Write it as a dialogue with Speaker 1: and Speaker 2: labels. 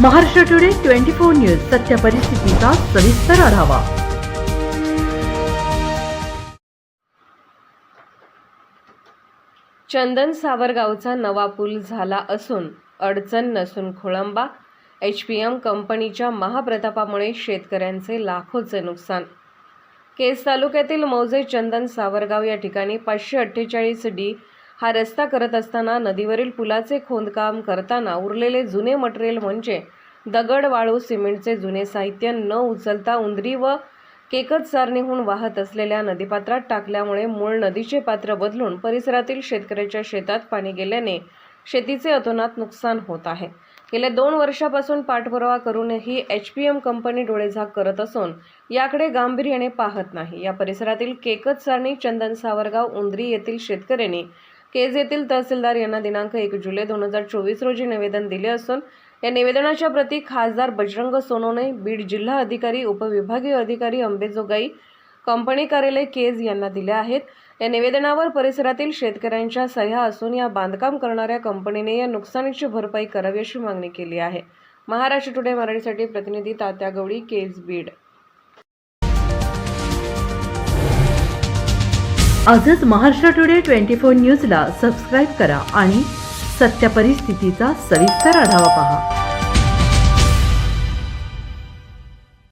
Speaker 1: Maharashtra today 24 news सत्य परिस्थितीचा सविस्तर आढावा।
Speaker 2: चंदन सावरगावचा नवा पूल झाला असून अडचण नसून खोळंबा। HPM कंपनीच्या महाप्रतापामुळे शेतकऱ्यांचे लाखोचे नुकसान। केज तालुक्यातील मौजे चंदन सावरगाव या ठिकाणी 548D हा रस्ता करत असताना नदीवरील पुलाचे खोदकाम करताना उरलेले जुने मटेरियल म्हणजे दगड, वाळू, सिमेंटचे जुने साहित्य न उचलता उंदरी व केकत सारणीहून वाहत असलेल्या नदीपात्रात टाकल्यामुळे मूळ नदीचे पात्र बदलून परिसरातील शेतकऱ्याच्या शेतात पाणी गेल्याने शेतीचे अतोनात नुकसान होत आहे। गेल्या 2 वर्षापासून पाठपुरावा करूनही HPM कंपनी डोळेझाक करत असून याकडे गांभीर्याने पाहत नाही। या परिसरातील केकत सारणी, चंदन सावरगाव, उंदरी येथील शेतकऱ्यांनी केज येथील तहसीलदार यांना दिनांक 1 जुलै 2024 रोजी निवेदन दिले असून या निवेदनाच्या प्रती खासदार बजरंग सोनवणे, बीड जिल्हा अधिकारी, उपविभागीय अधिकारी अंबेजोगाई, कंपनी कार्यालय केज यांना दिल्या आहेत। या निवेदनावर परिसरातील शेतकऱ्यांच्या सह्या असून या बांधकाम करणाऱ्या कंपनीने या नुकसानीची भरपाई करावी अशी मागणी केली आहे। महाराष्ट्र टुडे मराठीसाठी प्रतिनिधी तात्या गवळी, केज, बीड।
Speaker 1: आजच महाराष्ट्र टुडे 24 न्यूजला सबस्क्राइब करा आणि सत्य परिस्थितीचा सविस्तर आढावा पहा।